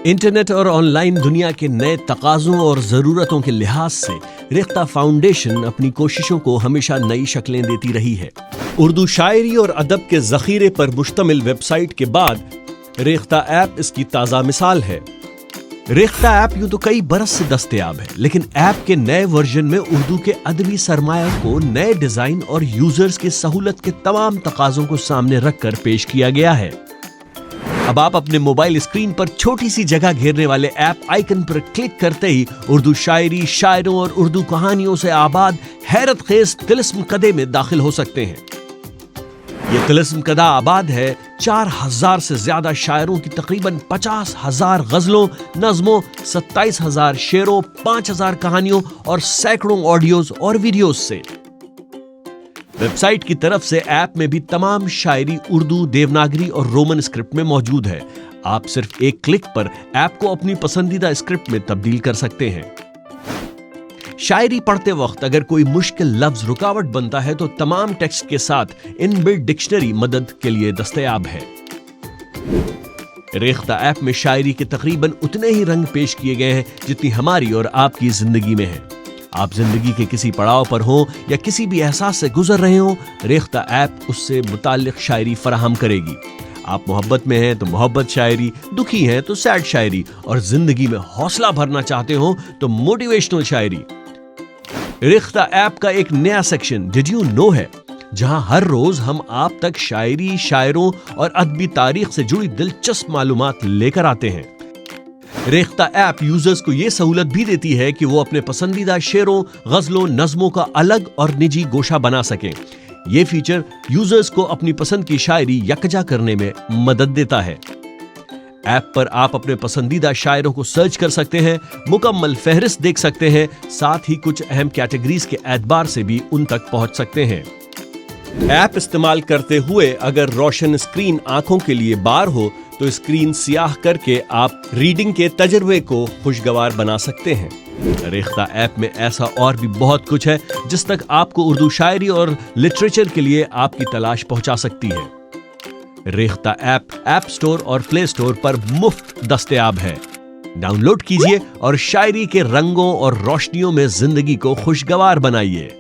Internet और online दुनिया के नए तकाज़ों और ज़रूरतों के लिहाज से रेख्ता फाउंडेशन अपनी कोशिशों को हमेशा नई शक्लें देती रही है। उर्दू शायरी और अदब के ज़ख़ीरे पर मुश्तमिल वेबसाइट के बाद रेख्ता ऐप इसकी ताज़ा मिसाल है। रेख्ता ऐप यूं तो कई बरस से दस्तयाब है, लेकिन ऐप के नए वर्जन में उर्दू के अदबी सरमाया को नए डिज़ाइन और यूजर्स की सहूलत के तमाम तकाज़ों को सामने रखकर पेश किया गया है। अब आप अपने मोबाइल स्क्रीन पर छोटी सी जगह घेरने वाले ऐप आइकन पर क्लिक करते ही उर्दू शायरी, शायरों और उर्दू कहानियों से आबाद हैरत खेज तिलिस्म कदे में दाखिल हो सकते हैं। ये तिलिस्म कदा आबाद है 4000 से ज्यादा शायरों की तकरीबन 50,000 गजलों, नज़मों, 27,000 शेरों, 5,000 कहानियों और सैकड़ों ऑडियोज और वीडियोज से। वेबसाइट की तरफ से ऐप में भी तमाम शायरी उर्दू, देवनागरी और रोमन स्क्रिप्ट में मौजूद है। आप सिर्फ एक क्लिक पर ऐप को अपनी पसंदीदा स्क्रिप्ट में तब्दील कर सकते हैं। शायरी पढ़ते वक्त अगर कोई मुश्किल लफ्ज रुकावट बनता है तो तमाम टेक्स्ट के साथ इनबिल्ट डिक्शनरी मदद के लिए दस्तयाब है। रेख्ता ऐप में शायरी के तकरीबन उतने ही रंग पेश किए गए हैं जितनी हमारी और आपकी जिंदगी में है। आप जिंदगी के किसी पड़ाव पर हों या किसी भी एहसास से गुजर रहे हों, रेख्ता ऐप उससे मुताल्लिक शायरी फराहम करेगी। आप मोहब्बत में हैं तो मोहब्बत शायरी, दुखी हैं तो सैड शायरी और जिंदगी में हौसला भरना चाहते हो तो मोटिवेशनल शायरी। रेख्ता ऐप का एक नया सेक्शन डिड यू नो है, जहां हर रोज हम आप तक शायरी, शायरों और अदबी तारीख से जुड़ी दिलचस्प मालूमात लेकर आते हैं। रेख्ता ऐप यूजर्स को यह सहूलत भी देती है कि वो अपने पसंदीदा शेरों, गजलों, नज़मों का अलग और निजी गोशा बना सकें। यह फीचर यूजर्स को अपनी पसंद की शायरी यकजा करने में मदद देता है। ऐप पर आप अपने पसंदीदा शायरों को सर्च कर सकते हैं, मुकम्मल फहरिस्त देख सकते हैं, साथ ही कुछ अहम कैटेगरीज के एतबार से भी उन तक पहुंच सकते हैं। ऐप इस्तेमाल करते हुए अगर रोशन स्क्रीन आंखों के लिए बार हो तो स्क्रीन सियाह करके आप रीडिंग के तजर्बे को खुशगवार बना सकते हैं। रेख्ता ऐप में ऐसा और भी बहुत कुछ है जिस तक आपको उर्दू शायरी और लिटरेचर के लिए आपकी तलाश पहुंचा सकती है। रेख्ता ऐप स्टोर और प्ले स्टोर पर मुफ्त दस्तयाब है। डाउनलोड कीजिए और शायरी के रंगों और रोशनियों में जिंदगी को खुशगवार बनाइए।